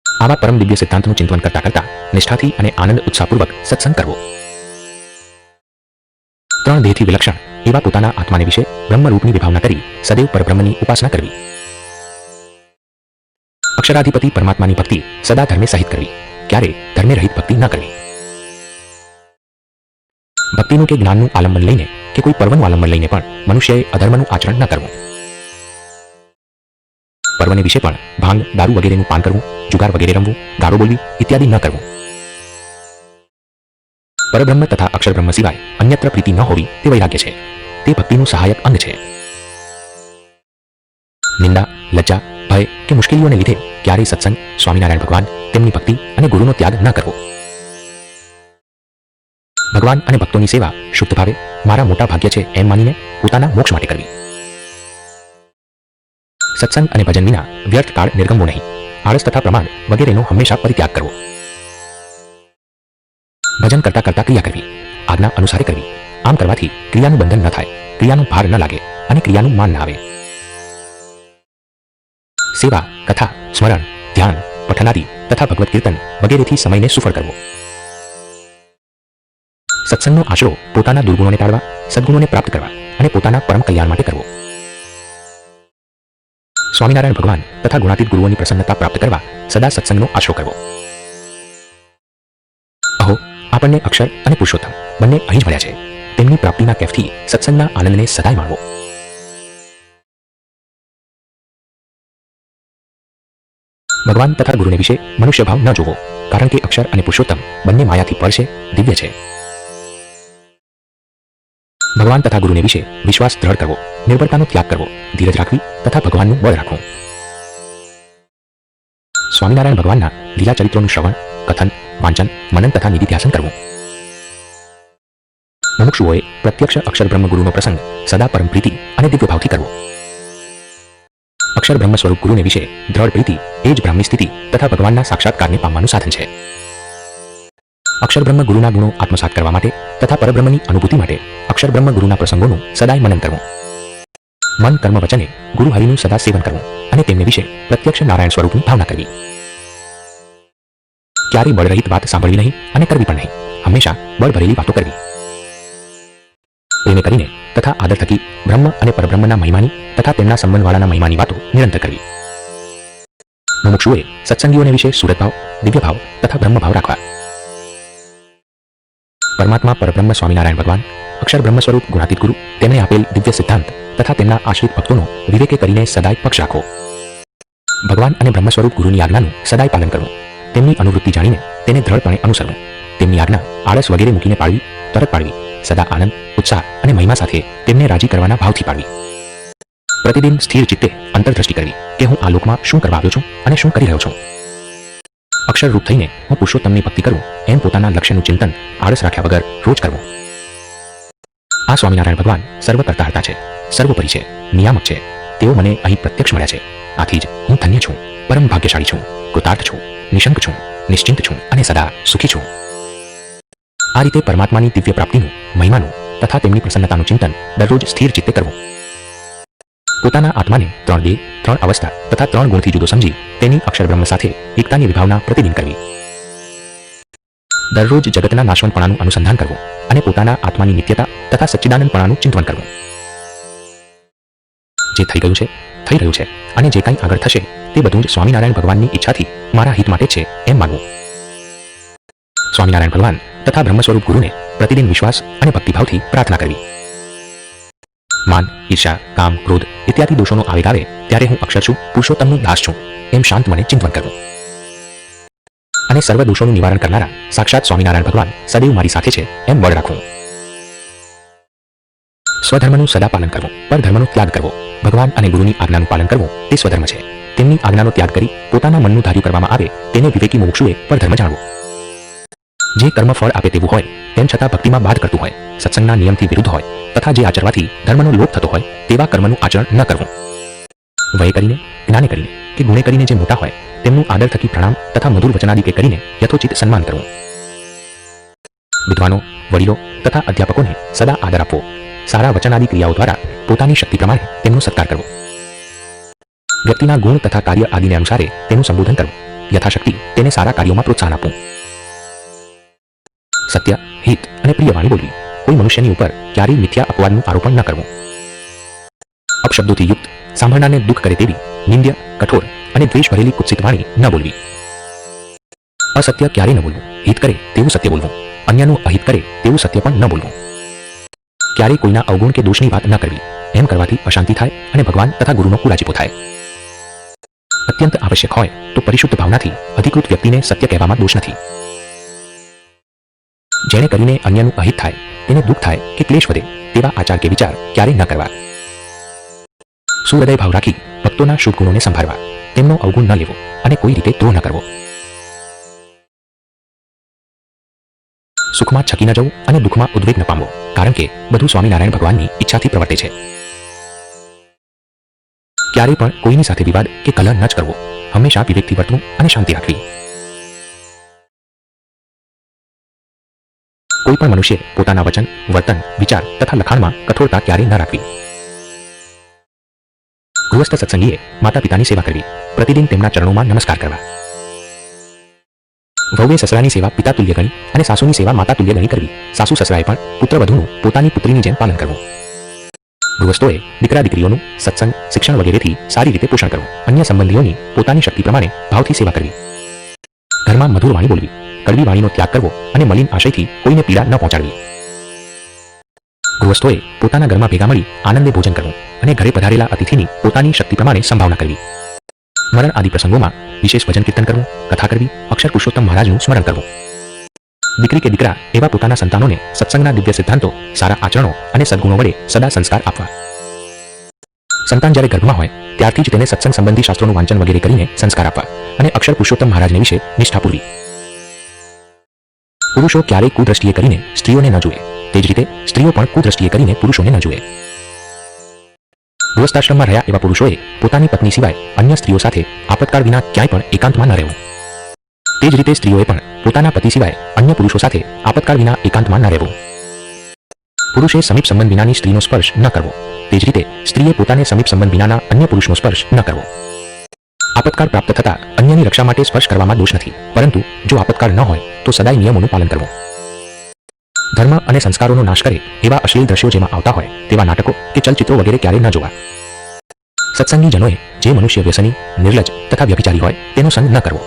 Speaker 2: આવા પરમ દિવ્ય સિદ્ધાંતનું ચિંતન કરતા કરતા નિષ્ઠાથી અને આનંદ ઉત્સાહપૂર્વક સત્સંગ કરવો. ત્રણ દેહથી વિલક્ષણ એવા પોતાના આત્માને વિશે બ્રહ્મરૂપની વિભાવના કરી સદૈવ પરબ્રહ્મની ઉપાસના કરવી. અક્ષરાધિપતિ પરમાત્માની ભક્તિ સદા ધર્મે સહિત કરવી, ક્યારે ધર્મે રહિત ભક્તિ ન કરવી. ભક્તિનું કે જ્ઞાનનું આલંબન લઈને કે કોઈ પર્વનું આલંબન લઈને પણ મનુષ્યએ અધર્મનું આચરણ ન કરવું. પર્વને વિશે પણ ભાંગ, દારૂ વગેરેનું પાન કરવું, જુગાર વગેરે રમવું, ગાળો બોલવી ઇત્યાદિ ન કરવું. પરબ્રહ્મ તથા અક્ષર બ્રહ્મ સિવાય અન્યત્ર પ્રીતિ ન હોવી તે વૈરાગ્ય છે. તે ભક્તિનું સહાયક અંગ છે. નિંદા, લજ્જા, ભય કે મુશ્કેલીઓને લીધે ક્યારેય સત્સંગ, સ્વામિનારાયણ ભગવાન, તેમની ભક્તિ અને ગુરુનો ત્યાગ ન કરવો. ભગવાન અને ભક્તોની સેવા શુદ્ધ ભાવે મારા મોટા ભાગ્ય છે એમ માનીને પોતાના મોક્ષ માટે કરવી. સત્સંગ અને ભજન વિના વ્યર્થ કાળ નિર્ગમવો નહીં. આળસ તથા પ્રમાદ વગેરેનો હંમેશા પરિત્યાગ કરવો. ભજન કરતા કરતા ક્રિયા કરવી, આજ્ઞા અનુસારે કરવી, આમ કરવાથી ક્રિયાનું બંધન ન થાય, ક્રિયાનો ભાર ન લાગે અને ક્રિયાનું માન ન આવે. સેવા, કથા, સ્મરણ, ધ્યાન, પઠનાદિ તથા ભગવત કીર્તન વગેરેથી સમયને સુફળ કરવો. સત્સંગનો આશરો પોતાના દુર્ગુણોને ટાળવા, સદગુણોને પ્રાપ્ત કરવા અને પોતાના પરમ કલ્યાણ માટે કરવો. સ્વામિનારાયણ ભગવાન તથા ગુણાતીત ગુરુઓની પ્રસન્નતા પ્રાપ્ત કરવા સદા સત્સંગનો આશરો કરવો. અહો, આપણને અક્ષર અને પુરુષોત્તમ બંને અહીં જ મળ્યા છે. તેમની પ્રાપ્તિના કેફથી સત્સંગના આનંદને સદાય માણવો. ભગવાન તથા ગુરુને વિશે મનુષ્ય ભાવ ન જોવો, કારણ કે અક્ષર અને પુરુષોત્તમ બંને માયાથી પર છે, દિવ્ય છે. ભગવાન તથા ગુરુને વિશે વિશ્વાસ દ્રઢ કરવો, નિર્ભરતાનો ત્યાગ કરવો, ધીરજ રાખવી તથા ભગવાનનું બળ રાખવું. સ્વામિનારાયણ ભગવાનના લીલા ચરિત્રોનું શ્રવણ, કથન, વાંચન, મનન તથા નિધિધ્યાસન કરવું. મુમુક્ષુઓએ પ્રત્યક્ષ અક્ષર બ્રહ્મ ગુરુનો પ્રસંગ સદા પરમ પ્રીતિ અને દિવ્ય ભાવથી કરવો. અક્ષર બ્રહ્મ સ્વરૂપ ગુરુને વિશે દ્રઢ પ્રીતિ એ જ બ્રાહ્મણી સ્થિતિ તથા ભગવાનના સાક્ષાત્કારને પામવાનું સાધન છે. અક્ષર બ્રહ્મ ગુરુના ગુણો આત્મસાત કરવા માટે તથા પરબ્રહ્મની અનુભૂતિ માટે અક્ષર બ્રહ્મ ગુરુના પ્રસંગોનું સદાય મનન કરવું. મન કર્મ વચને ગુરુ હરિનું સદા સેવન કરવું અને તેમને વિશે પ્રત્યક્ષ નારાયણ સ્વરૂપની ભાવના કરવી. ક્યારેય બળરહિત વાત સાંભળવી નહીં અને કરવી પણ નહીં, હંમેશા બળ ભરેલી વાતો કરવી. પ્રેમે કરીને તથા આદર થકી બ્રહ્મ અને પરબ્રહ્મના મહિમાની તથા તેમના સંબંધવાળાના મહિમાની વાતો નિરંતર કરવી. મુમુક્ષુએ સત્સંગીઓને વિશે સુરત ભાવ, દિવ્ય ભાવ તથા બ્રહ્મ ભાવ રાખવા. પરમાત્મા પરબ્રહ્મ સ્વામિનારાયણ ભગવાન, અક્ષર બ્રહ્મ સ્વરૂપ ગુણાતીત ગુરુ, તેમણે આપેલ દિવ્ય સિદ્ધાંત તથા તેમના આશ્રિત ભક્તોનો વિવેકે કરીને સદાય પક્ષ રાખો. ભગવાન અને બ્રહ્મ સ્વરૂપ ગુરુની આજ્ઞાનું સદાય પાલન કરવું. તેમની અનુવૃત્તિ જાણીને તેને દ્રઢપણે અનુસરવું. તેમની આજ્ઞા આળસ વગેરે મૂકીને પાળવી, તરત પાળવી, સદા આનંદ, ઉત્સાહ અને મહિમા સાથે તેમને રાજી કરવાના ભાવથી પાડવી. પ્રતિદિન સ્થિર ચિત્તે અંતરદ્રષ્ટિ કરવી કે હું આ લોકમાં શું કરવા આવ્યો છું અને શું કરી રહ્યો છું. અક્ષરરૂપ થઈને હું પુરુષોત્તમની ભક્તિ કરું એમ પોતાના લક્ષ્યનું ચિંતન આળસ રાખ્યા વગર રોજ કરવું. આ સ્વામિનારાયણ ભગવાન સર્વકર્તા હતા છે, સર્વોપરી છે, નિયામક છે. તેઓ મને અહીં પ્રત્યક્ષ મળ્યા છે. આથી જ હું ધન્ય છું, પરમ ભાગ્યશાળી છું, કૃતાર્થ છું, નિશંક છું, નિશ્ચિંત છું અને સદા સુખી છું. આ રીતે પરમાત્માની દિવ્ય પ્રાપ્તિનું, મહિમાનું તથા તેમની પ્રસન્નતાનું ચિંતન દરરોજ સ્થિર ચિત્તે કરવું. પોતાના આત્માને 3 દેહ, 3 અવસ્થા તથા 3 ગુણથી જુદો સમજી તેની અક્ષર બ્રહ્મ સાથે એકતાની વિભાવના પ્રતિદિન કરવી. દરરોજ જગતના નાશવંતપણાનું અનુસંધાન કરવું અને પોતાના આત્માની નિત્યતા તથા સચ્ચિદાનંદપણાનું ચિંતન કરવું. જે થઈ ગયું છે, થઈ રહ્યું છે અને જે કંઈ આગળ થશે તે બધું જ સ્વામિનારાયણ ભગવાનની ઈચ્છાથી મારા હિત માટે છે એમ માનવું. સ્વામિનારાયણ ભગવાન તથા બ્રહ્મ સ્વરૂપ ગુરુને પ્રતિદિન વિશ્વાસ અને ભક્તિભાવથી પ્રાર્થના કરવી. માન, ઈર્ષા, કામ, ક્રોધ ઇત્યાદિ દોષોનો આવેગ આવે ત્યારે હું અક્ષર છું, પુરુષોત્તમનો દાસ છું એમ શાંત મને ચિંતન કરવું. અને સર્વ દોષોનું નિવારણ કરનારા સાક્ષાત સ્વામિનારાયણ ભગવાન સદૈવ મારી સાથે છે એમ બળ રાખવું. સ્વધર્મનું સદા પાલન કરવું, પરધર્મનો ત્યાગ કરવો. ભગવાન અને ગુરુની આજ્ઞાનું પાલન કરવું તે સ્વધર્મ છે. તેમની આજ્ઞાનો ત્યાગ કરી પોતાના મનનું ધાર્યું કરવામાં આવે તેને વિવેકી મુમુક્ષુએ પરધર્મ જાણવો. જે કર્મ ફળ આપે તેવું હોય તેમ છતાં ભક્તિમાં બાધ કરતું હોય, સત્સંગના નિયમથી વિરુદ્ધ હોય તથા જે આચરવાથી ધર્મનો લોપ થતો હોય તેવા કર્મનું આચરણ ન કરવું. વય કરીને, જ્ઞાને કરીને કે ગુણે કરીને જે મોટા હોય તેમનું આદર થકી પ્રણામ તથા મધુર વચનાદિકે કરીને યથોચિત સન્માન કરવું. વિદ્વાનો, વડીલો તથા અધ્યાપકોને સદા આદર આપવો. સારા વચનાદિ ક્રિયાઓ દ્વારા પોતાની શક્તિ પ્રમાણે તેમનો સત્કાર કરવો. વ્યક્તિના ગુણ તથા કાર્ય આદિને અનુસારે તેનું સંબોધન કરવું. યથાશક્તિ તેને સારા કાર્યોમાં પ્રોત્સાહન આપવું. સત્ય, હિત અને પ્રિય વાણી બોલવી. કોઈ મનુષ્યની ઉપર ક્યારેય મિથ્યા અપવાદનું આરોપણ ન કરવું. અપશબ્દોથી યુક્ત, સાંભળનારને દુઃખ કરે તેવી નિંદ્ય, કઠોર અને દ્વેષ ભરેલી કુત્સિત વાણી ન બોલવી. અસત્ય ક્યારેય ન બોલવું. હિત કરે તેવું સત્ય બોલવું. અન્યનું અહિત કરે તેવું સત્ય પણ ન બોલવું. ક્યારેય કોઈના અવગુણ કે દોષની વાત ન કરવી. એમ કરવાથી અશાંતિ થાય અને ભગવાન તથા ગુરુનો કુરાજીપો થાય. અત્યંત આવશ્યક હોય તો પરિશુદ્ધ ભાવનાથી અધિકૃત વ્યક્તિને સત્ય કહેવામાં દોષ નથી. જેને કરીને અન્યનું અહિત થાય, તેને દુઃખ થાય કે ક્લેશ વધે તેવા આચાર કે વિચાર ક્યારેય ન કરવા. સુહૃદય ભાવ રાખી ભક્તોના શુભ ગુણોને સંભાળવા, તેમનો અવગુણ ન લેવો અને કોઈ રીતે દ્રોહ ન કરવો. સુખમાં છકી ન જવું અને દુઃખમાં ઉદ્વેગ ન પામવો, કારણ કે બધું સ્વામિનારાયણ ભગવાનની ઈચ્છાથી પ્રવર્તે છે. ક્યારેય પણ કોઈની સાથે વિવાદ કે કલહ ન જ કરવો. હંમેશા વિવેકથી વર્તવું અને શાંતિ રાખવી. કોઈ પણ મનુષ્ય પોતાના વચન, વર્તન, વિચાર તથા લખાણમાં કઠોરતા ક્યારેય ન રાખવી. ગૃહસ્થ સત્સંગીએ માતા પિતાની સેવા કરવી, પ્રતિદિન તેમના ચરણોમાં નમસ્કાર કરવા. વહુએ સસરાની સેવા પિતા તુલ્ય ગણી અને સાસુની સેવા માતા તુલ્ય ગણી કરવી. સાસુ સસરાએ પણ પુત્રવધૂનું પોતાની પુત્રીની જેમ પાલન કરવું. ગૃહસ્થોએ દીકરા દીકરીઓનું સત્સંગ, શિક્ષણ વગેરેથી સારી રીતે પોષણ કરવું. અન્ય સંબંધીઓની પોતાની શક્તિ પ્રમાણે ભાવથી સેવા કરવી. ઘરમાં મધુર વાણી બોલવી, કડવી વાણીનો ત્યાગ કરવો અને મલિન આશયથી કોઈને પીડા ન પહોંચાડવી. ગૃહસ્થોએ પોતાના ઘરમાં ભેગા મળી આનંદે ભોજન કરવું અને ઘરે પધારેલા અતિથિની પોતાની શક્તિ પ્રમાણે સંભાવના કરવી. મરણ આદિ પ્રસંગોમાં વિશેષ ભજન કીર્તન કરવું, કથા કરવી, અક્ષર પુરુષોત્તમ મહારાજનું સ્મરણ કરવું. દીકરી કે દીકરા એવા પોતાના સંતાનોને સત્સંગના દિવ્ય સિદ્ધાંતો, સારા આચરણો અને સદગુણો વડે સદા સંસ્કાર આપવા. સંતાન જ્યારે ગર્ભમાં હોય ત્યારથી જ તેને સત્સંગ સંબંધી શાસ્ત્રોનું વાંચન વગેરે કરીને સંસ્કાર આપવા અને અક્ષર પુરુષોત્તમ મહારાજને વિશે નિષ્ઠા પૂરવી. પુરુષો ક્યારેય કુદ્રષ્ટિએ કરીને સ્ત્રીઓને ન જુએ, તે જ રીતે સ્ત્રીઓ પણ કુદ્રષ્ટિએ કરીને પુરુષોને ન જુએ. ગૃહસ્થાશ્રમમાં રહ્યા એવા પુરુષોએ પોતાની પત્ની સિવાય અન્ય સ્ત્રીઓ સાથે આપતકાળ વિના ક્યાંય પણ એકાંતમાં ન રહેવું. તે જ રીતે સ્ત્રીઓએ પણ પોતાના પતિ સિવાય અન્ય પુરુષો સાથે આપતકાળ વિના એકાંતમાં ન રહેવું. પુરુષે સમીપ સંબંધ વિનાની સ્ત્રીનો સ્પર્શ ન કરવો. તે જ રીતે સ્ત્રીએ પોતાને સમીપ સંબંધ વિનાના અન્ય પુરુષનો સ્પર્શ ન કરવો. આપતકાળ પ્રાપ્ત થતા અન્યની રક્ષા માટે સ્પર્શ કરવામાં દોષ નથી, પરંતુ જો આપતકાળ ન હોય તો સદાય નિયમોનું પાલન કરવું. ધર્મ અને સંસ્કારોનો નાશ કરે એવા અશ્લીલ દ્રશ્યો જેમાં આવતા હોય તેવા નાટકો કે ચલચિત્રો વગેરે ક્યારેય ન જોવા. સત્સંગી જનોએ જે મનુષ્ય વ્યસની, નિર્લજ તથા વ્યભિચારી હોય તેનો સંગ ન કરવો.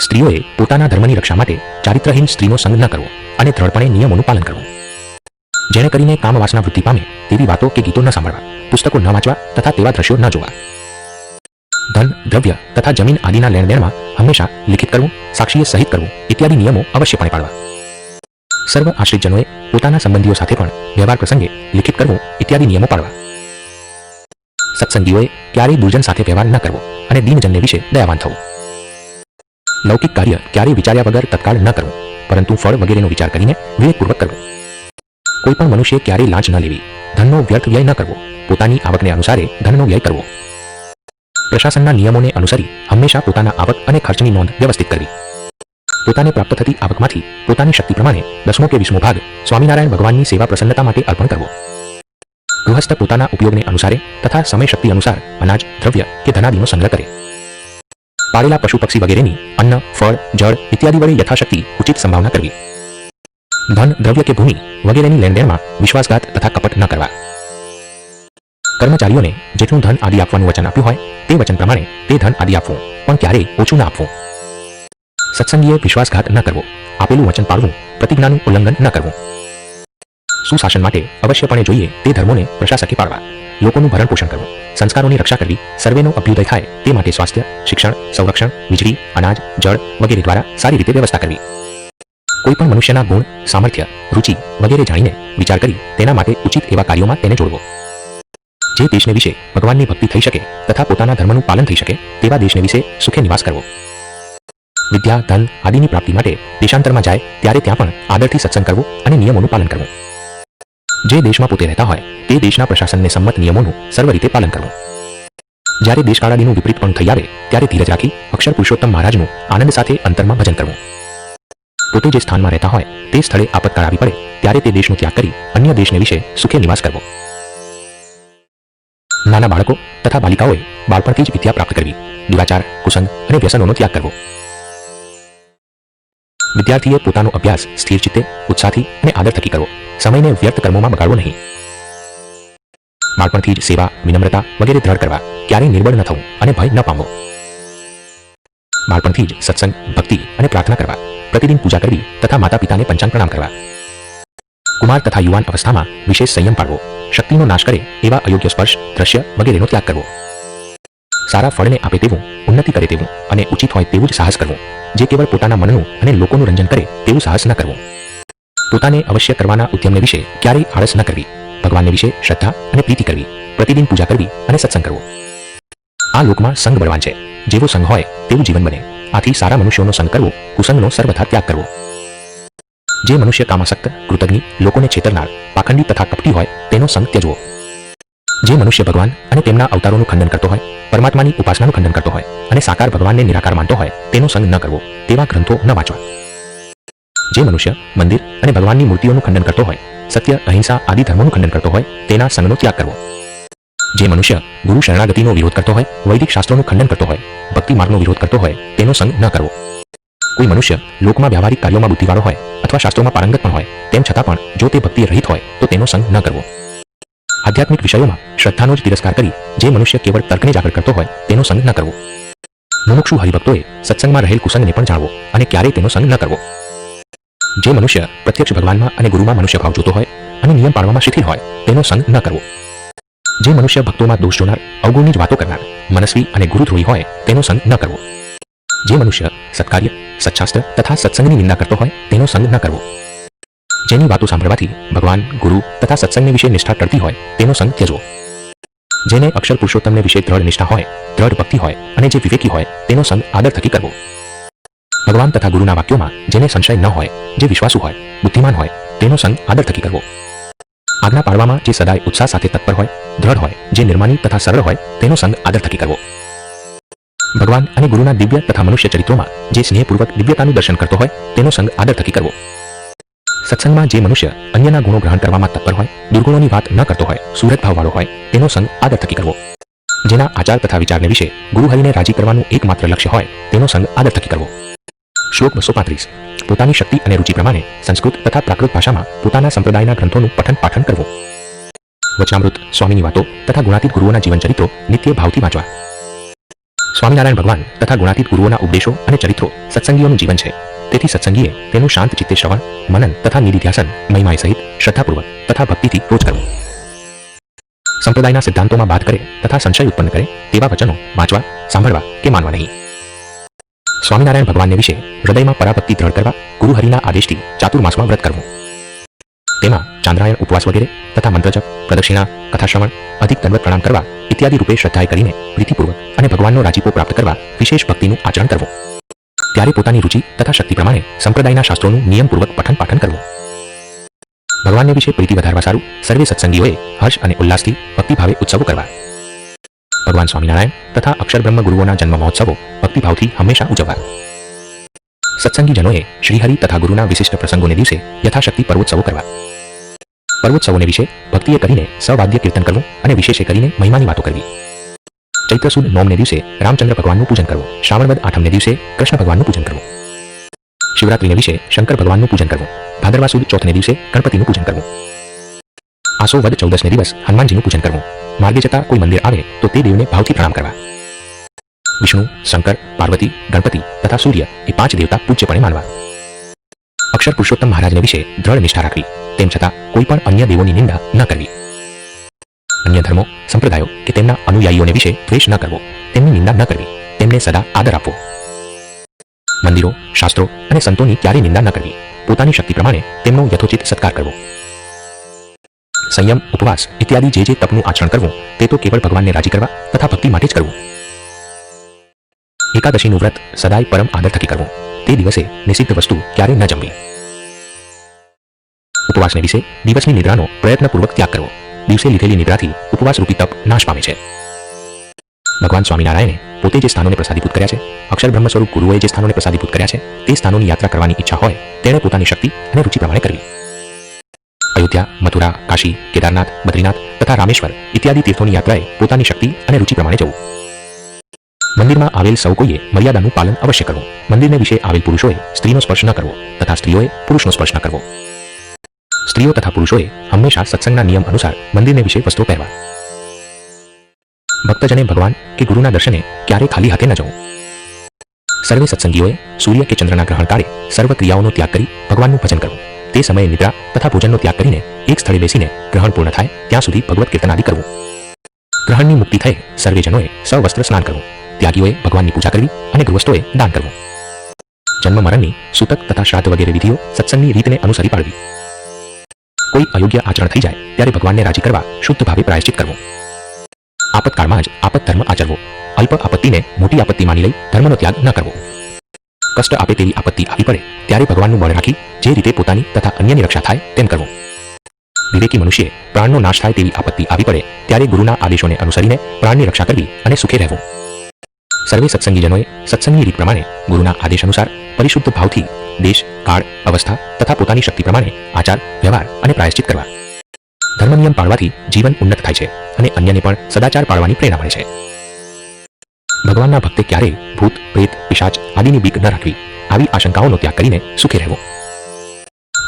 Speaker 2: સ્ત્રીઓએ પોતાના ધર્મની રક્ષા માટે ચારિત્રહીન સ્ત્રીનો સંગ ન કરવો અને દ્રઢપણે નિયમોનું પાલન કરવું. જેને કરીને કામ વાસના વૃદ્ધિ પામે તેવી વાતો કે ગીતો ન સાંભળવા, પુસ્તકો ન વાંચવા તથા તેવા દ્રશ્યો ન જોવા. ધન, દ્રવ્ય તથા જમીન આદિના લેણદેણમાં હંમેશા લિખિત કરવું, સાક્ષીએ સહિત કરવું ઇત્યાદિ નિયમો અવશ્યપણે પાળવા. સર્વ આશ્રિત જનોએ પોતાના સંબંધીઓ સાથે પણ વ્યવહાર પ્રસંગે લિખિત કરવું ઇત્યાદિ નિયમો પાળવા. સત્સંગીઓએ ક્યારેય દુર્જન સાથે વ્યવહાર ન કરવો અને દીનજનને વિશે દયાવાન થવું. લૌકિક કાર્ય ક્યારેય વિચાર્યા વગર તત્કાળ ન કરવું, પરંતુ ફળ વગેરેનો વિચાર કરીને વિવેકપૂર્વક કરવું. કોઈ પણ મનુષ્ય ક્યારેય લાંચ ન લેવી, ધનનો વ્યર્થ વ્યય ન કરવો, પોતાની આવકને અનુસારે ધનનો વ્યય કરવો. પ્રશાસનના નિયમોને અનુસરી હંમેશા પોતાના આવક અને ખર્ચની નોંધ વ્યવસ્થિત કરવી. પોતાને પ્રાપ્ત થતી આવકમાંથી પોતાની શક્તિ પ્રમાણે 10મો કે 20મો ભાગ સ્વામિનારાયણ ભગવાનની સેવા પ્રસન્નતા માટે અર્પણ કરવો. ગૃહસ્થ પોતાના ઉપયોગને અનુસારે તથા સમય શક્તિ અનુસાર અનાજ, દ્રવ્ય કે ધનાદિનો સંગ્રહ કરે. પાળેલા પશુ પક્ષી વગેરેની અન્ન, ફળ, જળ ઇત્યાદિ વડે યથાશક્તિ ઉચિત સંભાવના કરવી. ધન, દ્રવ્ય કે ભૂમિ વગેરેની લેણદેણમાં વિશ્વાસઘાત તથા કપટ ન કરવા. કર્મચારીઓને જેટલું ધન આદિ આપવાનું વચન આપ્યું હોય તે વચન પ્રમાણે તે ધન આદિ આપવું, પણ ક્યારેય ઓછું ન આપવું. સત્સંગીએ વિશ્વાસઘાત ન કરવો, આપેલું વચન પાળવું, પ્રતિજ્ઞાનું ઉલ્લંઘન ન કરવું. સુશાસન માટે અવશ્યપણે જોઈએ તે ધર્મોને પ્રશાસકે પાળવા. લોકોનું ભરણ પોષણ કરવું, સંસ્કારોની રક્ષા કરવી, સર્વેનો અભ્યુદય થાય તે માટે સ્વાસ્થ્ય, શિક્ષણ, સંરક્ષણ, વીજળી, અનાજ, જળ વગેરે દ્વારા સારી રીતે વ્યવસ્થા કરવી. કોઈ પણ મનુષ્યના ગુણ, સામર્થ્ય, રુચિ વગેરે જાણીને વિચાર કરી તેના માટે ઉચિત એવા કાર્યોમાં તેને જોડવો. જે દેશને વિશે ભગવાનની ભક્તિ થઈ શકે તથા પોતાના ધર્મનું પાલન થઈ શકે તેવા દેશને વિશે સુખે નિવાસ કરવો. વિદ્યા, ધન આદિની પ્રાપ્તિ માટે દેશાંતરમાં જાય ત્યારે ત્યાં પણ આદરથી સત્સંગ કરવો અને નિયમોનું પાલન કરવું. જે દેશમાં પોતે રહેતા હોય તે દેશના પ્રશાસનને સંમત નિયમોનું સર્વ રીતે પાલન કરવું. જ્યારે દેશકાળાદીનું વિપરીત પણ થઈ આવે ત્યારે ધીરજ રાખી અક્ષર પુરુષોત્તમ મહારાજનું આનંદ સાથે અંતરમાં ભજન કરવું. પોતે જે સ્થાનમાં રહેતા હોય તે સ્થળે આપતકાળ આવી પડે ત્યારે તે દેશનો ત્યાગ કરી અન્ય દેશને વિશે સુખે નિવાસ કરવો. નાના બાળકો તથા બાલિકાઓએ બાળપણથી જ વિદ્યા પ્રાપ્ત કરવી, દુરાચાર, કુસંગ અને વ્યસનોનો ત્યાગ કરવો. વિદ્યાર્થીએ પોતાનો અભ્યાસ સ્થિર ચિત્તે, ઉત્સાહથી અને આદર થકી કરવો, સમયને વ્યર્થ કર્મોમાં બગાડવો નહીં. બાળપણથી જ સેવા, વિનમ્રતા વગેરે દ્રઢ કરવા, ક્યારેય નિર્બળ ન થવું અને ભય ન પામવો. બાળપણથી જ સત્સંગ, ભક્તિ અને પ્રાર્થના કરવા, પ્રતિદિન પૂજા કરવી તથા માતા પિતાને પંચાંગ પ્રણામ કરવા. કુમાર તથા યુવાન અવસ્થામાં વિશેષ સંયમ પાળવો, શક્તિનો નાશ કરે એવા અયોગ્ય સ્પર્શ, દ્રશ્ય વગેરેનો ત્યાગ કરવો. સારા ફળને આપે તેવું, ઉન્નતિ કરે તેવું અને ઉચિત હોય તેવું જ સાહસ કરવું. જે કેવળ પોતાના મનનું અને લોકોનું રંજન કરે તેવું સાહસ ન કરવું. પોતાને અવશ્ય કરવાના ઉદ્યમને વિશે ક્યારેય આળસ ન કરવી. ભગવાનને વિશે શ્રદ્ધા અને પ્રીતિ કરવી, પ્રતિદિન પૂજા કરવી અને સત્સંગ કરવો. આ લોકમાં સંગ બળવાન છે, જેવો સંગ હોય તેવું જીવન બને. આથી સારા મનુષ્યોનો સંગ કરવો, કુસંગનો સર્વથા ત્યાગ કરવો. જે મનુષ્ય કામાસક્ત, કૃતજ્ઞ, લોકોને છેતરનાર, પાખંડી તથા કપટી હોય તેનો સંગ ત્યજવો. જે મનુષ્ય ભગવાન અને તેમના અવતારોનું ખંડન કરતો હોય, પરમાત્માની ઉપાસનાનું ખંડન કરતો હોય અને સાકાર ભગવાનને નિરાકાર માનતો હોય તેનો સંગ ન કરવો, તેવા ગ્રંથો ન વાંચવા. જે મનુષ્ય મંદિર અને ભગવાનની મૂર્તિઓનું ખંડન કરતો હોય, સત્ય અહિંસા આદિ ધર્મોનું ખંડન કરતો હોય, તેના સંગનો ત્યાગ કરવો. જે મનુષ્ય ગુરુ શરણાગતિનો વિરોધ કરતો હોય, વૈદિક શાસ્ત્રોનું ખંડન કરતો હોય, ભક્તિ માર્ગનો વિરોધ કરતો હોય, તેનો સંગ ન કરવો. કોઈ મનુષ્ય લોકમાં વ્યવહારિક કાર્યોમાં બુદ્ધિવાળો હોય અથવા શાસ્ત્રોમાં પારંગત પણ હોય, તેમ છતાં પણ જો તે ભક્તિ રહિત હોય તો તેનો સંગ ન કરવો. આધ્યાત્મિક વિષયોમાં શ્રદ્ધાનો જ તિરસ્કાર કરી જે મનુષ્ય કેવળ તર્કને જ આગળ કરતો હોય, તેનો સંગ ન કરવો. મુમુક્ષુ હરિભક્તોએ સત્સંગમાં રહેલ કુસંગને પણ જાણવો અને ક્યારેય તેનો સંગ ન કરવો. જે મનુષ્ય પ્રત્યક્ષ ભગવાનમાં અને ગુરુમાં મનુષ્ય ભાવ જોતો હોય અને નિયમ પાળવામાં શિથિલ હોય, તેનો સંગ ન કરવો. જે મનુષ્ય ભક્તોમાં દોષ જોનાર, અવગુણની જ વાતો કરનાર, મનસ્વી અને ગુરુદ્રોહી હોય, તેનો સંગ ન કરવો. જે મનુષ્ય સત્કાર્ય, સત્શાસ્ત્ર તથા સત્સંગની નિંદા કરતો હોય, તેનો સંગ ન કરવો. જેની વાતો સાંભળવાથી ભગવાન, ગુરુ તથા સત્સંગને વિશે નિષ્ઠા ટળતી હોય, તેનો સંગ ત્યજવો. જેને અક્ષર પુરુષોત્તમને વિશે દ્રઢ નિષ્ઠા હોય, દ્રઢ ભક્તિ હોય અને જે વિવેકી હોય, તેનો સંગ આદર થકી કરવો. ભગવાન તથા ગુરુના વાક્યોમાં જેને સંશય ન હોય, જે વિશ્વાસુ હોય, બુદ્ધિમાન હોય, તેનો સંગ આદર થકી કરવો. આજ્ઞા પાળવામાં જે સદાય ઉત્સાહ સાથે તત્પર હોય, દ્રઢ હોય, જે નિર્માની તથા સરળ હોય, તેનો સંગ આદર થકી કરવો. ભગવાન અને ગુરુના દિવ્ય તથા મનુષ્ય ચરિત્રોમાં જે સ્નેહપૂર્વક દિવ્યતાનું દર્શન કરતો હોય, તેનો સંગ આદર થકી કરવો. સત્સંગમાં જે મનુષ્ય અન્યના ગુણો ગ્રહણ કરવામાં તત્પર હોય, દુર્ગુણોની વાત ન કરતો હોય, સુરત ભાવવાળો હોય, તેનો સંગ આદર થકી કરવો. જેના આચાર તથા વિચારને વિશે ગુરુહરિને રાજી કરવાનું એકમાત્ર લક્ષ્ય હોય, તેનો સંગ આદર થકી કરવો. શ્લોક 235. પોતાની શક્તિ અને રુચિ પ્રમાણે સંસ્કૃત તથા પ્રાકૃત ભાષામાં પોતાના સંપ્રદાયના ગ્રંથોનું પઠન પાઠન કરવું. વચનામૃત, સ્વામીની વાતો તથા ગુણાતીત ગુરુઓના જીવન ચરિત્રો નિત્ય ભાવથી વાંચવા. સ્વામિનારાયણ ભગવાન તથા ગુણાતીત ગુરુઓના ઉપદેશો અને ચરિત્રો સત્સંગીઓનું જીવન છે. તેથી સત્સંગીએ તેનું શાંત ચિત્તે શ્રવણ, મનન તથા નિધિધ્યાસન મહિમાય સહિત શ્રદ્ધાપૂર્વક તથા ભક્તિથી રોજ કરવું. સંપ્રદાયના સિદ્ધાંતોમાં બાદ કરે તથા સંશય ઉત્પન્ન કરે તેવા વચનો વાંચવા, સાંભળવા કે માનવા નહીં. સ્વામિનારાયણ ભગવાનને વિશે હૃદયમાં પરાભક્તિ દ્રઢ કરવા ગુરુહરિના આદેશથી ચાતુર્માસમાં વ્રત કરવું. તેમાં ચાંદ્રાયણ ઉપવાસ વગેરે તથા મંત્રજપ, પ્રદક્ષિણા, કથાશ્રવણ, અધિક દંડવત પ્રણામ કરવા ઇત્યાદિ રૂપે શ્રદ્ધાએ કરીને પ્રીતિપૂર્વક અને ભગવાનનો રાજીપો પ્રાપ્ત કરવા વિશેષ ભક્તિનું આચરણ કરવું. ત્યારે પોતાની રુચિ તથા શક્તિ પ્રમાણે સંપ્રદાયના શાસ્ત્રોનું નિયમપૂર્વક પઠન પાઠન કરવું. ભગવાનને વિશે પ્રીતિ વધારવા સારું સર્વે સત્સંગીઓએ હર્ષ અને ઉલ્લાસથી ભક્તિભાવે ઉત્સવો કરવા. ભગવાન સ્વામિનારાયણ તથા અક્ષર બ્રહ્મ ગુરુઓના જન્મ મહોત્સવો ભક્તિભાવથી હંમેશા ઉજવવા. સત્સંગીજનોએ શ્રીહરિ તથા ગુરુના વિશિષ્ટ પ્રસંગોને દિવસે યથાશક્તિ પર્વોત્સવો કરવા. પર્વોત્સવોને વિશે ભક્તિએ કરીને સવાદ્ય કીર્તન કરવું અને વિશેષે કરીને મહિમાની વાતો કરવી. ચૈત્ર સુદ નોમને દિવસે રામચંદ્ર ભગવાનનું પૂજન કરવું. શ્રાવણ વદ આઠમને દિવસે કૃષ્ણ ભગવાનનું પૂજન કરવું. શિવરાત્રિને વિશે શંકર ભગવાનનું પૂજન કરવું. ભાદરવા સુદ ચોથને દિવસે ગણપતિનું પૂજન કરવું. આસો વદ 14ને દિવસ હનુમાનજીનું પૂજન કરવું. માર્ગે જતા કોઈ મંદિર આવે તો તે દેવને ભાવથી પ્રણામ કરવા. વિષ્ણુ, શંકર, પાર્વતી, ગણપતિ તથા સૂર્ય એ 5 દેવતા પૂજ્યપણે માનવા. અક્ષર પુરુષોત્તમ મહારાજને વિશે દ્રઢ નિષ્ઠા રાખવી. તેમ છતાં કોઈ પણ અન્ય દેવોની નિંદા ન કરવી. અન્ય ધર્મો, સંપ્રદાયો કે તેમના અનુયાયીઓને વિશે દ્વેષ ન કરવો. તેમની નિંદા ન કરવી. તેમને સદા આદર આપવો. મંદિરો, શાસ્ત્રો અને સંતોની ક્યારેય નિંદા ન કરવી. પોતાની શક્તિ પ્રમાણે તેમનો યથોચિત સત્કાર કરવો. સંયમ, ઉપવાસ ઇત્યાદિ જે તપનું આચરણ કરવું તે તો કેવળ ભગવાનને રાજી કરવા તથા ભક્તિ માટે જ કરવું. એકાદશીનું વ્રત સદાય પરમ આદર થકી કરવું. તે દિવસે નિષિદ્ધ વસ્તુ ક્યારેય ન જમવી. ઉપવાસને વિશે દિવસની નિદ્રાનો પ્રયત્નપૂર્વક ત્યાગ કરવો. દિવસે લીધેલી નિદ્રાથી ઉપવાસ રૂપી તપ નાશ પામે છે. ભગવાન સ્વામિનારાયણે પોતે જે સ્થાનોને પ્રસાદીભૂત કર્યા છે, અક્ષર બ્રહ્મ સ્વરૂપ ગુરુઓએ જે સ્થાનોને પ્રસાદીભૂત કર્યા છે, તે સ્થાનોની યાત્રા કરવાની ઈચ્છા હોય તેણે પોતાની શક્તિ અને રુચિ પ્રમાણે કરવી. અયોધ્યા, મથુરા, કાશી, કેદારનાથ, બદ્રીનાથ તથા રામેશ્વર ઇત્યાદિ તીર્થોની યાત્રાએ પોતાની શક્તિ અને રુચિ પ્રમાણે જવું. મંદિરમાં આવેલ સૌ કોઈએ મર્યાદાનું પાલન અવશ્ય કરવું. મંદિરને વિશે આવેલ પુરુષોએ સ્ત્રીનો સ્પર્શ ન કરવો તથા સ્ત્રીઓએ પુરુષનો સ્પર્શ ન કરવો. સ્ત્રીઓ તથા પુરુષોએ હંમેશા સત્સંગના નિયમ અનુસાર મંદિરને વિશે વસ્ત્રો પહેરવા. ભક્તજને ભગવાન કે ગુરુના દર્શને ક્યારેય ખાલી હાથે ન જવું. સર્વે સત્સંગીઓએ સૂર્ય કે ચંદ્રના ગ્રહણ કાળે સર્વ ક્રિયાઓનો ત્યાગ કરી ભગવાનનું ભજન કરવું. તે સમયે નિદ્રા તથા ભોજનનો ત્યાગ કરીને એક સ્થળે બેસીને ગ્રહણ પૂર્ણ થાય ત્યાં સુધી ભગવત કીર્તન આદિ કરવું. ગ્રહણની મુક્તિ થઈ સર્વેજનોએ સવસ્ત્ર સ્નાન કરવું. ત્યાગીઓએ ભગવાનની પૂજા કરવી અને ગૃહસ્થોએ દાન કરવું. જન્મ મરણની સૂતક તથા શ્રાદ્ધ વગેરે વિધિઓ સત્સંગની રીતને અનુસરી પાડવી. કોઈ અયોગ્ય આચરણ થઈ જાય ત્યારે ભગવાનને રાજી કરવા શુદ્ધ ભાવે પ્રાયશ્ચિત કરવું. આપતકાળમાં જ આપત ધર્મ આચરવો. અલ્પ આપત્તિને મોટી આપત્તિ માની લઈ ધર્મનો ત્યાગ ન કરવો. કષ્ટ આપે તેવી આપત્તિ આવી પડે ત્યારે ભગવાનનું બળ રાખી જે રીતે પોતાની તથા અન્યની રક્ષા થાય તેમ કરવું. વિવેકી મનુષ્યે પ્રાણનો નાશ થાય તેવી આપત્તિ આવી પડે ત્યારે ગુરુના આદેશોને અનુસરીને પ્રાણની રક્ષા કરવી અને સુખે રહેવું. સર્વે સત્સંગીજનોએ સત્સંગની રીત પ્રમાણે ગુરુના આદેશ અનુસાર પરિશુદ્ધ ભાવથી દેશ, કાળ, અવસ્થા તથા પોતાની શક્તિ પ્રમાણે આચાર, વ્યવહાર અને પ્રાયશ્ચિત કરવા. ધર્મ નિયમ પાળવાથી જીવન ઉન્નત થાય છે અને અન્યને પણ સદાચાર પાળવાની પ્રેરણા મળે છે. ભગવાનના ભક્તે ક્યારેય ભૂત, પ્રેત, પિશાચ આદિની બીક ન રાખવી. આવી આશંકાઓનો ત્યાગ કરીને સુખે રહેવું.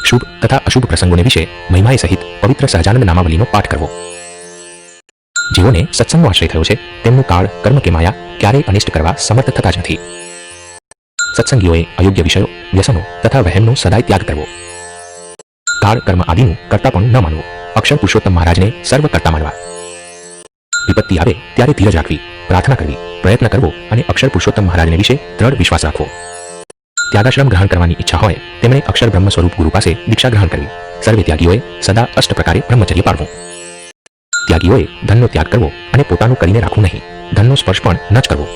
Speaker 2: શુભ તથા અશુભ પ્રસંગોને વિશે મહિમાએ સહિત પવિત્ર સહજાનંદ નામાવલીનો પાઠ કરવો. જેઓને સત્સંગનો આશ્રય થયો છે તેમનું કાળ, કર્મ કે માયા ક્યારેય અનિષ્ટ કરવા સમર્થ થતા જ નથી. સત્સંગીઓએ અયોગ્ય વિષયો, વ્યસનો તથા વહેમનો સદાય ત્યાગ કરવો. કાળ, કર્મ આદિનું કર્તાપણું ન માનવું. અક્ષર પુરુષોત્તમ મહારાજને સર્વ કર્તા માનવા. વિપત્તિ આવે ત્યારે ધીરજ રાખવી, પ્રાર્થના કરવી, પ્રયત્ન કરવો અને અક્ષર પુરુષોત્તમ મહારાજને વિશે દ્રઢ વિશ્વાસ રાખવો. ત્યાગાશ્રમ ગ્રહણ કરવાની ઈચ્છા હોય તેમણે અક્ષર બ્રહ્મ સ્વરૂપ ગુરુ પાસે દીક્ષા ગ્રહણ કરવી. સર્વે ત્યાગીઓએ સદા અષ્ટ પ્રકારે બ્રહ્મચર્ય પાળવું. ત્યાગીઓએ ધનનો ત્યાગ કરવો અને પોતાનું કરીને રાખવું નહીં. ધનનો સ્પર્શ પણ ન જ કરવો.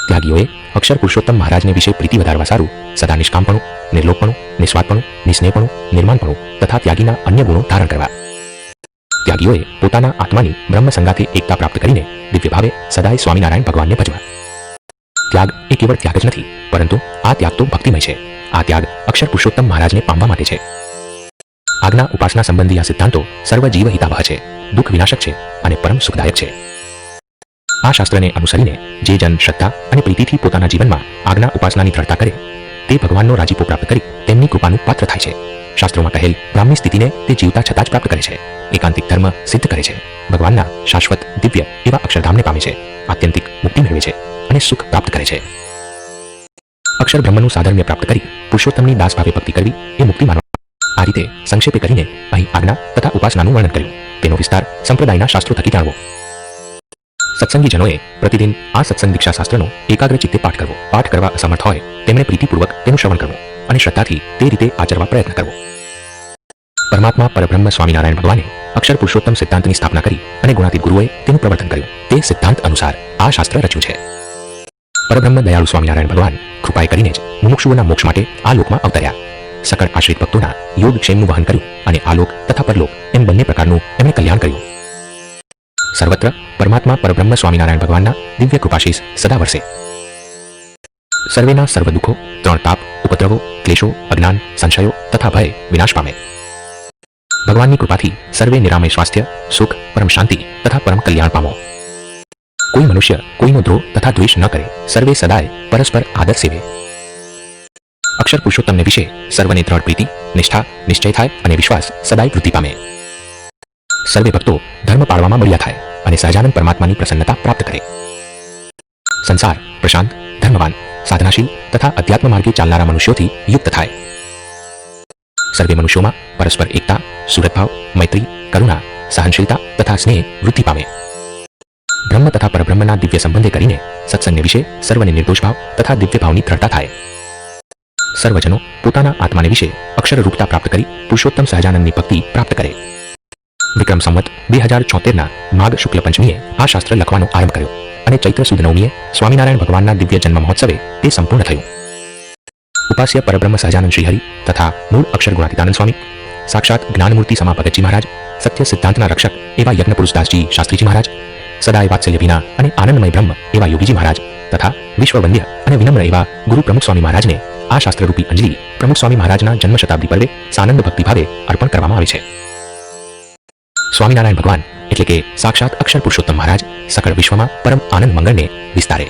Speaker 2: ત્યાગીઓએ અક્ષર પુરુષોત્તમ મહારાજને વિશે પ્રીતિ વધારવા સારું સદા નિષ્કામપણું, નિર્લોભપણું, નિસ્વાર્થપણું, નિસ્નેહપણું, નિર્માણપણું તથા ત્યાગીના અન્ય ગુણો ધારણ કરવા. ત્યાગીઓએ પોતાના આત્માની બ્રહ્મ સંગાથે એકતા પ્રાપ્ત કરીને દિવ્ય ભાવે સદાય સ્વામિનારાયણ ભગવાનને ભજવા. ત્યાગ એ કેવળ ત્યાગ જ નથી, પરંતુ આ ત્યાગ તો ભક્તિમય છે. આ ત્યાગ અક્ષર પુરુષોત્તમ મહારાજને પામવા માટે છે. આજ્ઞા ઉપાસના સંબંધી આ સિદ્ધાંતો સર્વ જીવ હિતાવહ છે, દુઃખ વિનાશક છે અને પરમ સુખદાયક છે. આ શાસ્ત્રને અનુસરીને જે જન શ્રદ્ધા અને પ્રીતિથી પોતાના જીવનમાં આજ્ઞા ઉપાસનાની દ્રઢતા કરે તે ભગવાનનો રાજીપો પ્રાપ્ત કરી તેમની કૃપાનું પાત્ર થાય છે. શાસ્ત્રોમાં કહેલ બ્રાહ્મણી સ્થિતિને તે જીવતા છતાં જ પ્રાપ્ત કરે છે. એકાંતિક ધર્મ સિદ્ધ કરે છે. ભગવાનના શાશ્વત દિવ્ય એવા અક્ષરધામને પામે છે. આત્યંતિક મુક્તિ મેળવે છે અને સુખ પ્રાપ્ત કરે છે. અક્ષર બ્રહ્મનું સાધર્મ્ય પ્રાપ્ત કરી પુરુષોત્તમની દાસ ભાવે ભક્તિ કરવી એ મુક્તિ માનવા. આ રીતે સંક્ષેપે કરીને અહીં આજ્ઞા તથા ઉપાસનાનું વર્ણન કર્યું. તેનો વિસ્તાર સંપ્રદાયના શાસ્ત્રો થકી જાણવો. સત્સંગીજનોએ પ્રતિદિન આ સત્સંગ દીક્ષા શાસ્ત્રનો એકાગ્ર ચિત્તે પાઠ કરવો. પાઠ કરવા અસમર્થ હોય તેમણે પ્રીતિપૂર્વક તેનું શ્રવણ કરવું અને શ્રદ્ધાથી તે રીતે આચરવા પ્રયત્ન કરવો. પરમાત્મા પરબ્રહ્મ સ્વામિનારાયણ ભગવાને અક્ષર પુરુષોત્તમ સિદ્ધાંતની સ્થાપના કરી અને ગુણાતીત ગુરુએ તેનું પ્રવર્તન કર્યું. તે સિદ્ધાંત અનુસાર આ શાસ્ત્ર રચ્યું છે. પરબ્રહ્મ દયાળુ સ્વામિનારાયણ ભગવાન કૃપાએ કરીને જ મુમુક્ષુઓના મોક્ષ માટે આ લોકમાં અવતર્યા. સકળ આશ્રિત ભક્તોના યોગક્ષેમનું વહન કર્યું અને આલોક તથા પરલોક એમ બંને પ્રકારનું એમણે કલ્યાણ કર્યું. સર્વત્ર પરમાત્મા પરબ્રહ્મ સ્વામિનારાયણ ભગવાનના દિવ્ય કૃપાશીષ સદા વર્ષે. સર્વેના સર્વ દુઃખો, ત્રણ તાપ, ઉપદ્રવો, ક્લેશો, અજ્ઞાન, સંશયો તથા ભય વિનાશ પામે. ભગવાનની કૃપાથી સર્વે નિરામય સ્વાસ્થ્ય, સુખ, પરમ શાંતિ તથા પરમ કલ્યાણ પામો. કોઈ મનુષ્ય કોઈનો દ્રોહ તથા દ્વેષ ન કરે. સર્વે સદાય પરસ્પર આદર સેવે. અક્ષર પુરુષોત્તમને વિશે સર્વને દ્રઢ પ્રીતિ, નિષ્ઠા, નિશ્ચય થાય અને વિશ્વાસ સદાય વૃદ્ધિ પામે. સર્વે ભક્તો ધર્મ પાળવામાં મળ્યા થાય અને સહજાનંદ પરમાત્માની પ્રસન્નતા પ્રાપ્ત કરે. સંસાર પ્રશાંત, ધર્મવાન, સાધનાશીલ તથા અધ્યાત્મ માર્ગે ચાલનારા મનુષ્યોથી યુક્ત થાય. સર્વે મનુષ્યોમાં પરસ્પર એકતા, સુહૃદભાવ, મૈત્રી, કરુણા, સહનશીલતા તથા સ્નેહ વૃદ્ધિ પામે. બ્રહ્મ તથા પરબ્રહ્મના દિવ્ય સંબંધે કરીને સત્સંગને વિશે સર્વને નિર્દોષ ભાવ તથા દિવ્ય ભાવની દ્રઢતા થાય. સર્વજનો પોતાના આત્માને વિશે અક્ષર રૂપતા પ્રાપ્ત કરી પુરુષોત્તમ સહજાનંદની ભક્તિ પ્રાપ્ત કરે. વિક્રમ સંવત 2074ના માઘ શુક્લ પંચમીએ આ શાસ્ત્ર લખવાનો આરંભ કર્યો અને ચૈત્ર સુદ નવમીએ સ્વામિનારાયણ ભગવાનના દિવ્ય જન્મ મહોત્સવે તે સંપૂર્ણ થયું. ઉપાસ્ય પરબ્રહ્મ સહજાનંદ શ્રીહરિ તથા મૂળ અક્ષર ગુણાતીતાનંદ સ્વામી, સાક્ષાત જ્ઞાનમૂર્તિ સમા ભગતજી મહારાજ, સત્ય સિદ્ધાંતના રક્ષક એવા યજ્ઞ પુરુષદાસજી શાસ્ત્રીજી મહારાજ, સદાય વાત્સલ્ય વિના અને આનંદમય બ્રહ્મ એવા યોગીજી મહારાજ તથા વિશ્વવંદ્ય અને વિનમ્ર એવા ગુરુ પ્રમુખ સ્વામી મહારાજને આ શાસ્ત્રરૂપી અંજલિ પ્રમુખ સ્વામી મહારાજના જન્મ શતાબ્દી પર્વે સાનંદ ભક્તિ ભાવે અર્પણ કરવામાં આવે છે. સ્વામિનારાયણ ભગવાન એટલે કે સાક્ષાત અક્ષર પુરુષોત્તમ મહારાજ સકળ વિશ્વમાં પરમ આનંદ મંગળને વિસ્તારે.